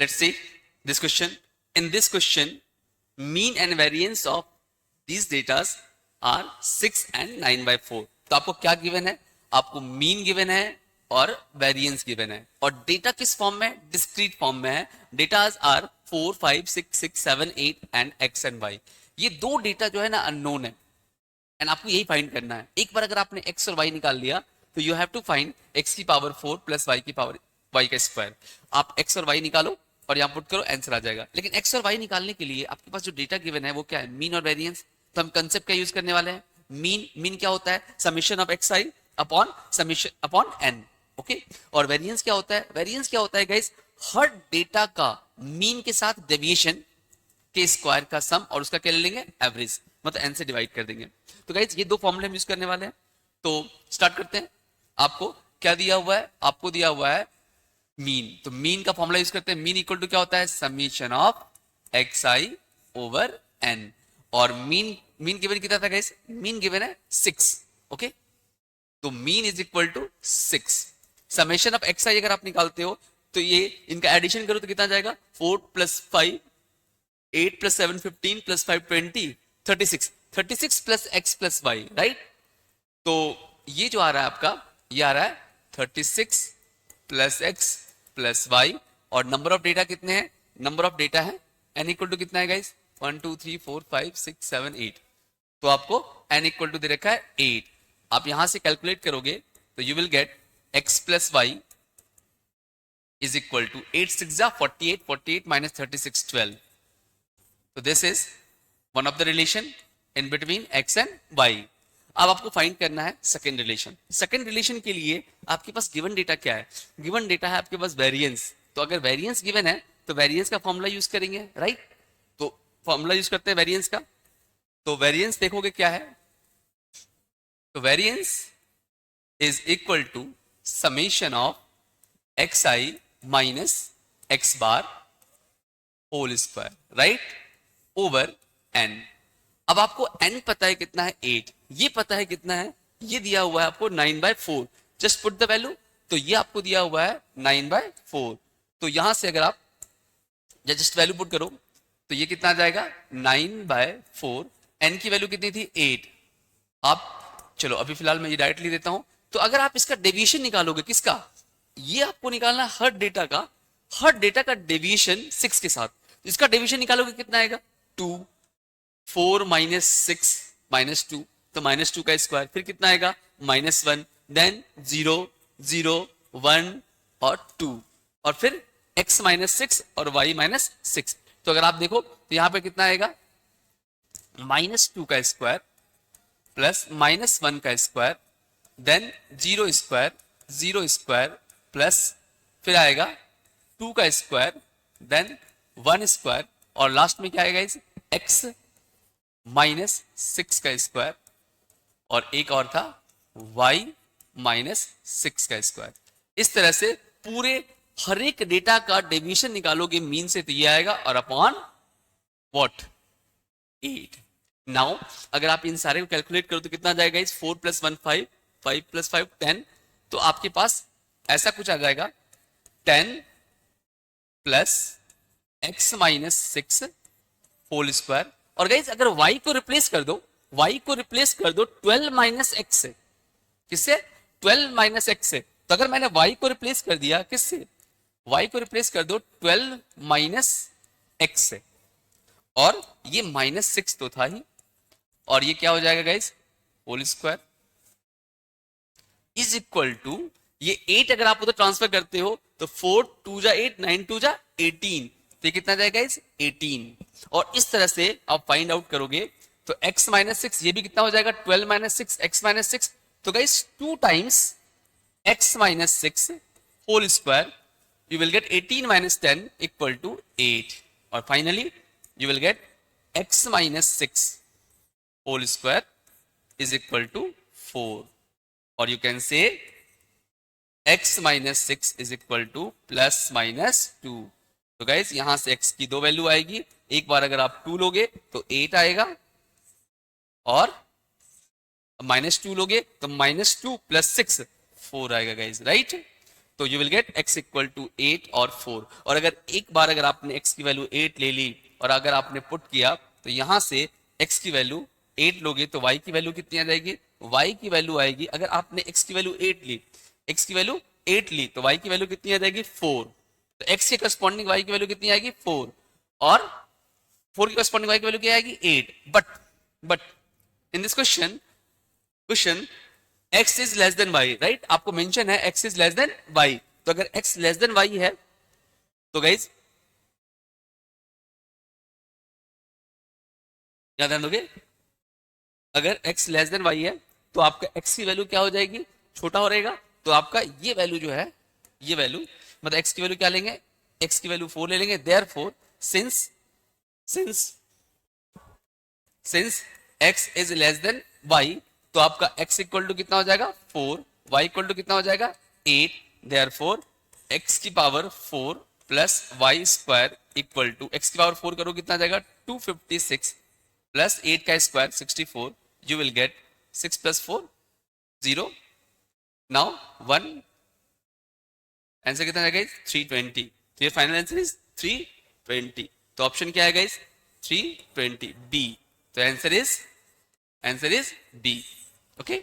Let's see this question. In this question, mean and variance of these datas are 6 and 9/4. तो आपको क्या given है? आपको mean given है और वेरिएंस गिवन है, और डेटा किस फॉर्म में? डिस्क्रीट फॉर्म में है. Datas are 4, 5, 6, 6, 7, 8 and x and y. ये दो डेटा जो है ना अननोन है, एंड आपको यही फाइंड करना है. एक बार अगर आपने एक्स और वाई निकाल लिया तो you have to find x की पावर 4 प्लस वाई की पावर वाई का स्क्वायर. आप एक्स और वाई निकालो और यहाँ पुट करो, आंसर आ जाएगा. लेकिन एक्स और वाई निकालने के लिए आपके पास जो डेटा गिवन है वो क्या है? मीन और वेरिएंस. तो हम कंसेप्ट क्या यूज करने वाले हैं? मीन क्या होता है? Summation of x i upon summation upon n. Okay. और वेरिएंस क्या होता है? वेरिएंस क्या होता है गाइस? हर डेटा का मीन के साथ डेविएशन के स्क्वायर का सम, और उसका क्या ले लेंगे? एवरेज, मतलब एन से डिवाइड कर देंगे. तो गाइस ये दो फॉर्मूले हम यूज करने वाले हैं. तो स्टार्ट करते हैं. आपको क्या दिया हुआ है? आपको दिया हुआ है मीन. तो मीन का फॉर्मूला यूज करते हैं. मीन इक्वल टू क्या होता है? Summation of x I over N. और मीन मीन गिवन कितना था गाइस? मीन गिवन है 6. ओके. तो mean is equal to 6. Summation of x I अगर आप निकालते हो तो ये इनका एडिशन करो तो कितना जाएगा? 4 plus 5 8 plus 7 15 plus 5 20 36. 36 plus x plus y, right. तो ये जो आ रहा है आपका, ये आ रहा है 36 प्लस एक्स प्लस वाई. और नंबर ऑफ डेटा कितने हैं? नंबर ऑफ डेटा है एन इक्वल टू कितना है गाइस? 1 2 3 4 5 6 7 8. तो आपको एन इक्वल टू दे रखा है 8. आप यहां से कैलकुलेट करोगे तो you will get x plus y is equal to 8 6 48 48 minus 36 12. तो this is one of the relation in between x and y. अब आपको फाइंड करना है सेकेंड रिलेशन. सेकेंड रिलेशन के लिए आपके पास गिवन डेटा क्या है? गिवन डेटा है आपके पास वेरिएंस. तो अगर वेरिएंस गिवन है तो वेरिएंस का फॉर्मूला यूज करेंगे, राइट. तो फॉर्मूला यूज करते हैं वेरिएंस का. तो वेरिएंस देखोगे क्या है? तो variance is equal to summation of x i minus x bar whole square, right, over n. अब आपको n पता है कितना है? 8. ये पता है कितना है? ये दिया हुआ है आपको 9/4. Just put the value. तो ये आपको दिया हुआ है 9/4. तो यहां से अगर आप जस्ट वैल्यू पुट करो तो ये कितना आ जाएगा? 9/4. n की वैल्यू कितनी थी? 8. आप चलो अभी फिलहाल मैं ये डायरेक्टली देता हूं. तो अगर आप इसका डेविएशन निकालोगे, किसका? ये आपको निकालना है हर डेटा का. हर डेटा का डेविएशन 6 के साथ. इसका डेविएशन निकालोगे कितना आएगा? 2. 4 माइनस 6 माइनस 2, तो माइनस 2 का स्क्वायर. फिर कितना आएगा? -1. देन 0 0 1 और 2. और फिर x -6 और y -6. तो अगर आप देखो तो यहां पे कितना आएगा? -2 का स्क्वायर प्लस -1 का square, then 0 square 0 square plus फिर आएगा 2 का स्क्वायर, देन 1 स्क्वायर, और लास्ट में क्या आएगा? इस x -6 का स्क्वायर, और एक और था y -6 का स्क्वायर. इस तरह से पूरे हर एक डेटा का डेविएशन निकालोगे मीन से तो ये आएगा, और अपॉन व्हाट? 8. नाउ अगर आप इन सारे को कैलकुलेट करो तो कितना जाएगा? इस 4 + 1 5 5 + 5 10. तो आपके पास ऐसा कुछ आ जाएगा 10 प्लस x -6 होल स्क्वायर. और गाइस अगर y को रिप्लेस कर दो, y को रिप्लेस कर दो 12 - x से. किससे? 12 - x से. तो अगर मैंने y को रिप्लेस कर दिया किससे? y को रिप्लेस कर दो 12 - x से. और ये -6 तो था ही, और ये क्या हो जाएगा guys? Whole square is equal to ये 8 अगर आप उधर ट्रांसफर करते हो तो 4 2 जा 8 9 2 जा 18. तो ये कितना जाएगा गाइस? 18. और इस तरह से आप फाइंड आउट करोगे तो x -6 ये भी कितना हो जाएगा? 12 - 6 x -6. तो guys 2 times x -6 whole square, you will get 18 - 10 equal to 8. और finally you will get x -6 whole square is equal to 4. or you can say x -6 is equal to +-2. तो गाइस यहां से x की दो value आएगी. एक बार अगर आप 2 लोगे तो 8 आएगा, और -2 लोगे तो -2 + 6 4 आएगा गाइस, राइट. तो you will get x equal to 8 और 4। और अगर एक बार अगर आपने x की वैल्यू 8 ले ली और अगर आपने पुट किया तो यहां से x की वैल्यू 8 लोगे तो y की वैल्यू कितनी आ जाएगी, y की वैल्यू आएगी, अगर आपने x की वैल्यू 8 ली, x की वैल्यू 8 ली तो y की वैल्यू कितनी आ जाएगी 4। तो x के करस्पॉन्डिंग y की वैल्यू कितनी आएगी 4 और 4 की करस्पॉन्डिंग y की वैल्यू क्या आएगी 8। But in this question x is less than y, right, आपको मेंशन है x is less than y। तो अगर x लेस देन y है तो गाइज क्या ध्यान दोगे, अगर x लेस देन y है तो आपका x की वैल्यू क्या हो जाएगी, छोटा हो रहेगा। तो आपका ये वैल्यू जो है, ये वैल्यू मतलब x की वैल्यू क्या लेंगे, x की वैल्यू 4 ले लेंगे। Therefore since x is less than y तो आपका x इक्वल टू कितना हो जाएगा 4, y इक्वल टू कितना हो जाएगा 8। देयरफॉर x की पावर 4 प्लस y square equal to, x की पावर 4 करो कितना आ जाएगा 256 प्लस 8 का square 64। You will get 6 plus 4 0। Now 1 answer कितना आ जाएगा 320। तो ये फाइनल आंसर इज 320। तो ऑप्शन क्या है गाइस 320 बी। तो आंसर इज बी। ओके